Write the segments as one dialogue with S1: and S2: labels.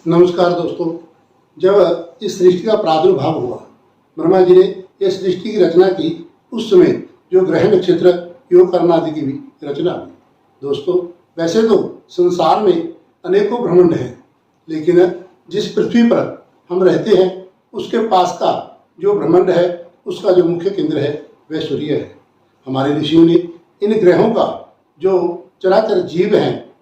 S1: नमस्कार दोस्तों। जब इस सृष्टि का प्रादुर्भाव हुआ, ब्रह्मा जी ने यह सृष्टि की रचना की, उस समय जो ग्रह नक्षत्र योग करना आदि की भी रचना हुई। दोस्तों, वैसे तो संसार में अनेकों ब्रह्मांड हैं, लेकिन जिस पृथ्वी पर हम रहते हैं उसके पास का जो ब्रह्मांड है उसका जो मुख्य केंद्र है वह सूर्य है। हमारे ऋषियों ने इन ग्रहों का जो चराचर जीव हैं,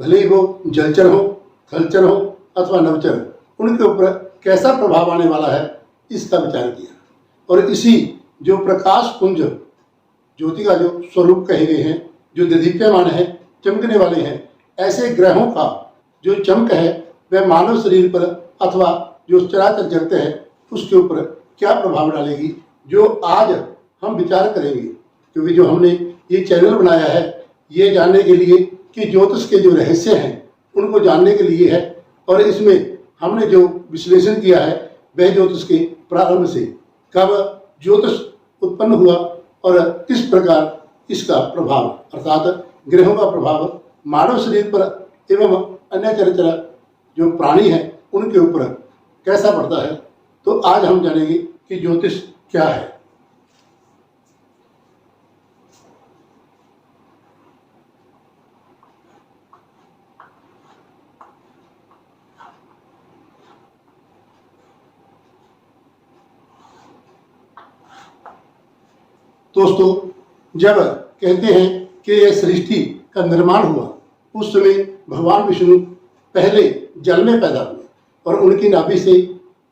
S1: भले ही वो जलचर हो, थलचर हो अथवा नवचर, उनके ऊपर कैसा प्रभाव आने वाला है इसका विचार किया। और इसी जो प्रकाश पुंज ज्योति का जो स्वरूप कहे गए हैं, जो दीप्यमान है, चमकने वाले हैं, ऐसे ग्रहों का जो चमक है वह मानव शरीर पर अथवा जो चराचर जगत है उसके ऊपर क्या प्रभाव डालेगी, जो आज हम विचार करेंगे। क्योंकि जो हमने ये चैनल बनाया है ये जानने के लिए कि ज्योतिष के जो रहस्य हैं उनको जानने के लिए है। और इसमें हमने जो विश्लेषण किया है वह ज्योतिष के प्रारंभ से कब ज्योतिष उत्पन्न हुआ और किस प्रकार इसका प्रभाव अर्थात ग्रहों का प्रभाव मानव शरीर पर एवं अन्य चराचर जो प्राणी हैं उनके ऊपर कैसा पड़ता है, तो आज हम जानेंगे कि ज्योतिष क्या है। दोस्तों, जब कहते हैं कि यह सृष्टि का निर्माण हुआ उस समय भगवान विष्णु पहले जल में पैदा हुए और उनकी नाभि से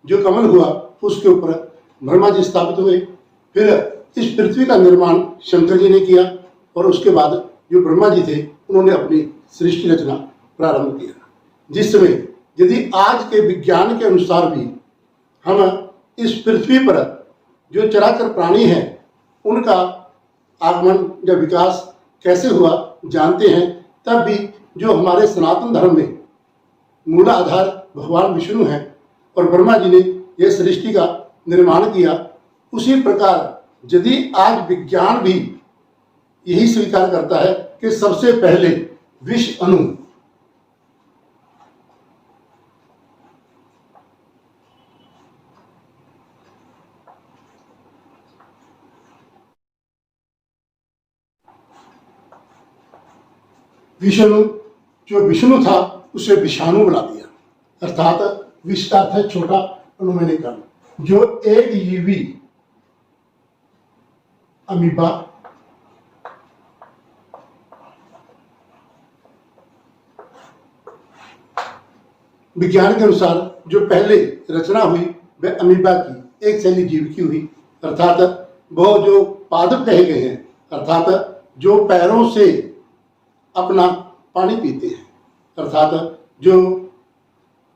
S1: जो कमल हुआ उसके ऊपर ब्रह्मा जी स्थापित हुए। फिर इस पृथ्वी का निर्माण शंकर जी ने किया और उसके बाद जो ब्रह्मा जी थे उन्होंने अपनी सृष्टि रचना प्रारंभ किया। जिस समय यदि आज के विज्ञान के अनुसार भी हम इस पृथ्वी पर जो चराचर प्राणी हैं उनका आगमन या विकास कैसे हुआ जानते हैं, तब भी जो हमारे सनातन धर्म में मूल आधार भगवान विष्णु हैं और ब्रह्मा जी ने यह सृष्टि का निर्माण किया, उसी प्रकार यदि आज विज्ञान भी यही स्वीकार करता है कि सबसे पहले विष अणु विषाणु जो विष्णु था उसे विषाणु बना दिया, अर्थात विष का अर्थ है छोटा, अणु में निकल, जो एक जीवी अमीबा विज्ञान के अनुसार जो पहले रचना हुई वह अमीबा की एक शैली जीव की हुई, अर्थात वह जो पादप कहे गए हैं, अर्थात जो पैरों से अपना पानी पीते हैं, अर्थात जो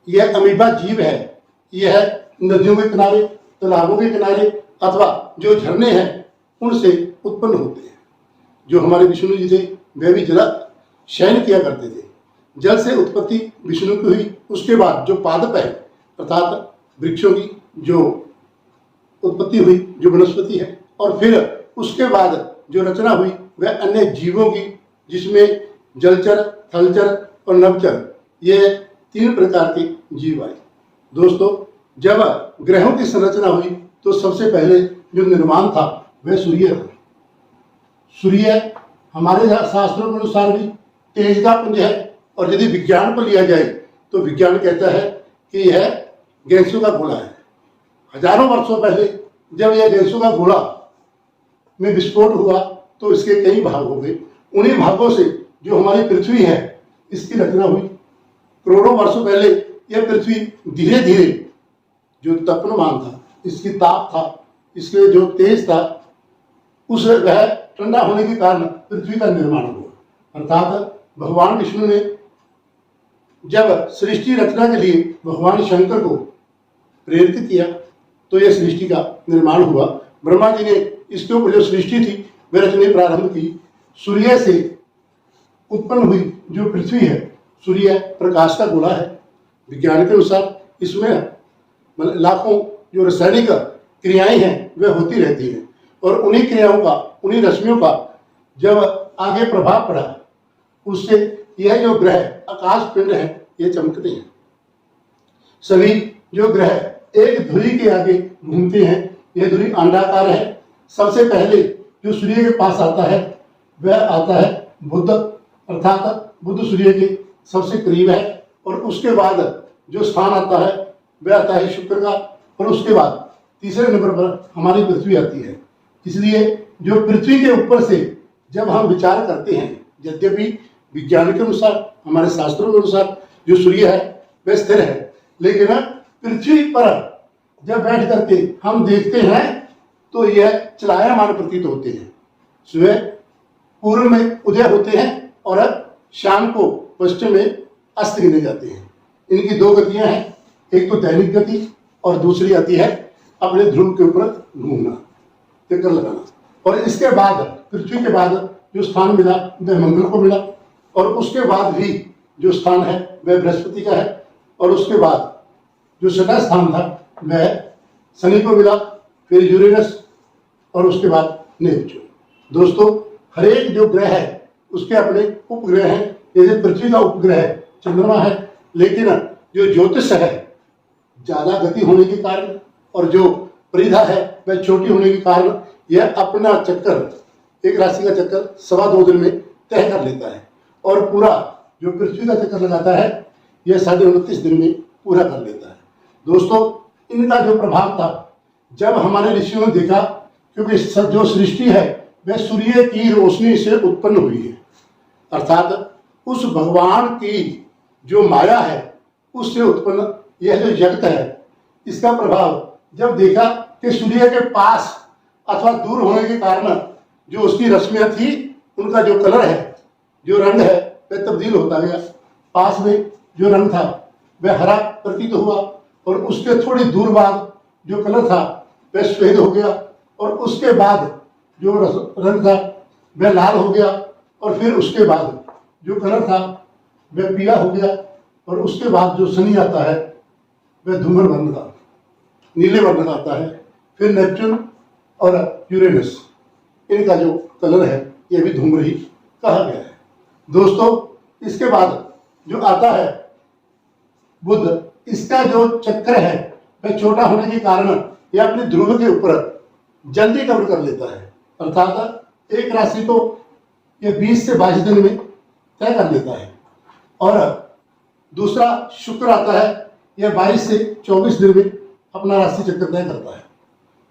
S1: यह अमीबा जीव है यह नदियों के किनारे, तालाबों के किनारे अथवा जो झरने हैं उनसे उत्पन्न होते हैं। जो हमारे विष्णु जी थे वे भी जल शयन किया करते थे। जल से उत्पत्ति विष्णु की हुई, उसके बाद जो पादप है अर्थात वृक्षों की जो उत्पत्ति हुई, जो वनस्पति है, और फिर उसके बाद जो रचना हुई वह अन्य जीवों की, जिसमें जलचर, थलचर और नभचर ये 3 प्रकार के जीव आए। दोस्तों, जब ग्रहों की संरचना हुई तो सबसे पहले जो निर्माण था वह सूर्य था। सूर्य हमारे शास्त्रों के अनुसार भी तेज का पुंज है, और यदि विज्ञान को लिया जाए तो विज्ञान कहता है कि यह गैसों का गोला है। हजारों वर्षों पहले जब यह गैसों का गोला में विस्फोट हुआ तो इसके कई भाग हो गए। उन्हीं भागों से जो हमारी पृथ्वी है इसकी रचना हुई। करोड़ों वर्षों पहले यह पृथ्वी धीरे धीरे जो तपनमान था, इसकी ताप था, इसके जो तेज था, उस वह ठंडा होने के कारण पृथ्वी का निर्माण हुआ। अर्थात भगवान विष्णु ने जब सृष्टि रचना के लिए भगवान शंकर को प्रेरित किया तो यह सृष्टि का निर्माण हुआ। ब्रह्मा जी ने इसके ऊपर जो सृष्टि थी वह रचना प्रारंभ की। सूर्य से उत्पन्न हुई जो पृथ्वी है, सूर्य प्रकाश का गोला है। विज्ञान के अनुसार इसमें लाखों जो रासायनिक क्रियाएं हैं वह होती रहती हैं, और उन्हीं क्रियाओं का, उन्हीं रश्मियों का जब आगे प्रभाव पड़ा उससे यह जो ग्रह आकाश पिंड है ये चमकते हैं। सभी जो ग्रह एक धुरी के आगे घूमते हैं, यह धुरी अंडाकार है। सबसे पहले जो सूर्य के पास आता है वह आता है बुध, अर्थात बुध सूर्य के सबसे करीब है। और उसके बाद जो स्थान आता है वह आता है शुक्र का, और उसके बाद तीसरे नंबर पर हमारी पृथ्वी आती है। इसलिए जो पृथ्वी के ऊपर से जब हम विचार करते हैं, यद्यपि विज्ञान के अनुसार, हमारे शास्त्रों के अनुसार जो सूर्य है वह स्थिर है, लेकिन पृथ्वी पर जब बैठ करके हम देखते हैं तो यह चलायमान प्रतीत होते हैं। सुबह पूर्व में उदय होते हैं और शाम को पश्चिम में अस्त गिने जाते हैं। इनकी दो गतियां हैं, एक तो दैनिक गति और दूसरी आती है अपने ध्रुव के ऊपर घूमना, चक्कर लगाना। और इसके बाद पृथ्वी के बाद जो स्थान मिला वह मंगल को मिला, और उसके बाद भी जो स्थान है वह बृहस्पति का है, और उसके बाद जो छठा स्थान था वह शनि को मिला, फिर यूरेनस, और उसके बाद नेपच्यून। दोस्तों, हर एक जो ग्रह है उसके अपने उपग्रह हैं। जैसे पृथ्वी का उपग्रह चंद्रमा है, लेकिन जो ज्योतिष है ज्यादा गति होने के कारण और जो परिधा है वह छोटी होने के कारण यह अपना चक्कर, एक राशि का चक्कर 2.25 दिन में तय कर लेता है, और पूरा जो पृथ्वी का चक्कर लगाता है यह 29.5 दिन में पूरा कर लेता है। दोस्तों, इनका जो प्रभाव था जब हमारे ऋषियों ने देखा, क्योंकि जो सृष्टि है वह सूर्य की रोशनी से उत्पन्न हुई है, अर्थात उस भगवान की जो माया है उससे उत्पन्न यह जो जगत है, इसका प्रभाव जब देखा कि सूर्य के पास अथवा दूर होने के कारण जो उसकी रश्मियां थी उनका जो कलर है, जो रंग है वह तब्दील होता गया। पास में जो रंग था वह हरा प्रतीत हुआ, और उसके थोड़ी दूर बाद जो कलर था वह सफेद हो गया, और उसके बाद जो रंग था वह लाल हो गया, और फिर उसके बाद जो कलर था वह पीला हो गया, और उसके बाद जो शनि आता है वह धूम्र वर्ण का, नीले वर्ण का आता है। फिर नेपच्यून और यूरेनस, इनका जो कलर है यह भी धूम्र ही कहा गया है। दोस्तों, इसके बाद जो आता है बुध, इसका जो चक्कर है वह छोटा होने के कारण यह अपने ध्रुव के ऊपर जल्दी कवर कर लेता है, अर्थात एक राशि को यह 20 से 22 दिन में तय कर लेता है। और दूसरा शुक्र आता है, यह 22 से 24 दिन में अपना राशि चक्कर तय करता है।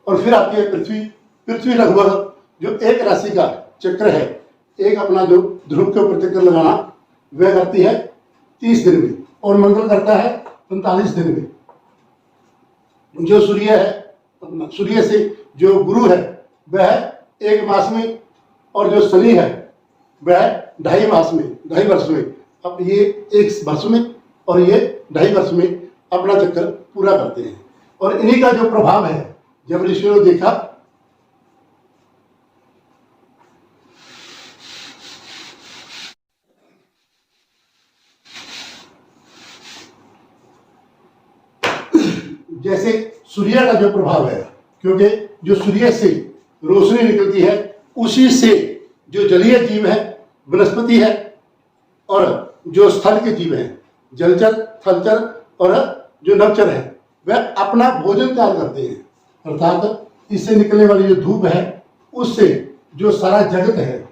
S1: और फिर आती है पृथ्वी। पृथ्वी लगभग जो एक राशि का चक्र है, एक अपना जो ध्रुव के ऊपर चक्कर लगाना, वह करती है 30 दिन में, और मंगल करता है 45 दिन में। जो सूर्य है, अपना सूर्य से जो गुरु है वह 1 मास में, और जो शनि है वह 2.5 मास में, 2.5 वर्ष में, अब ये 1 वर्ष में और ये 2.5 वर्ष में अपना चक्कर पूरा करते हैं। और इन्हीं का जो प्रभाव है जब ऋषियों ने देखा, जैसे सूर्य का जो प्रभाव है, क्योंकि जो सूर्य से रोशनी निकलती है उसी से जो जलीय जीव है, वनस्पति है, और जो स्थल के जीव हैं, जलचर, थलचर और जो नवचर है, वह अपना भोजन तैयार करते हैं। अर्थात इससे निकलने वाली जो धूप है उससे जो सारा जगत है,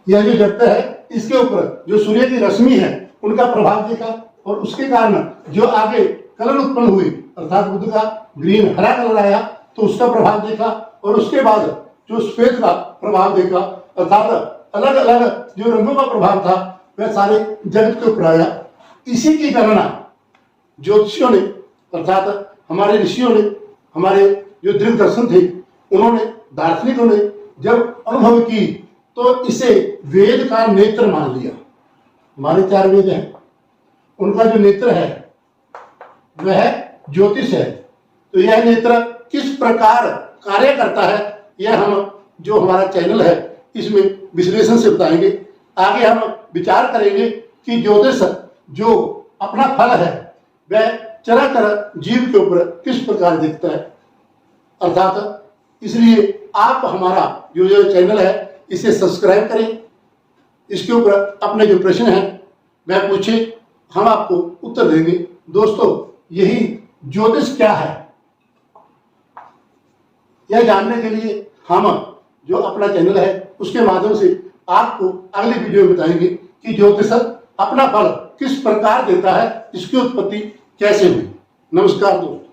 S1: यह जो जगत है इसके ऊपर जो सूर्य की रश्मि है उनका प्रभाव देखा, और उसके कारण जो आगे कलर उत्पन्न हुई, अर्थात बुध का ग्रीन हरा कलर आया तो उसका प्रभाव देखा, और उसके बाद जो श्वेत का प्रभाव देखा, अर्थात अलग अलग जो रंगों का प्रभाव था वह सारे जगत के ऊपर आया। इसी की गणना ज्योतिषियों ने, अर्थात हमारे ऋषियों ने, हमारे जो दृढ़ दर्शन थे उन्होंने, दार्शनिकों ने जब अनुभव की तो इसे वेद का नेत्र मान लिया। हमारे 4 वेद हैं, उनका जो नेत्र है वह ज्योतिष है। तो यह नेत्र किस प्रकार कार्य करता है यह हम जो हमारा चैनल है इसमें विश्लेषण से बताएंगे। आगे हम विचार करेंगे कि ज्योतिष जो अपना फल है वह चराचर जीव के ऊपर किस प्रकार दिखता है। अर्थात इसलिए आप हमारा जो चैनल है इसे सब्सक्राइब करें, इसके ऊपर अपने जो प्रश्न हैं वह पूछे, हम आपको उत्तर देंगे। दोस्तों, यही ज्योतिष क्या है, यह जानने के लिए हम जो अपना चैनल है उसके माध्यम से आपको अगली वीडियो में बताएंगे कि ज्योतिष अपना फल किस प्रकार देता है, इसकी उत्पत्ति कैसे हुई। नमस्कार दोस्तों।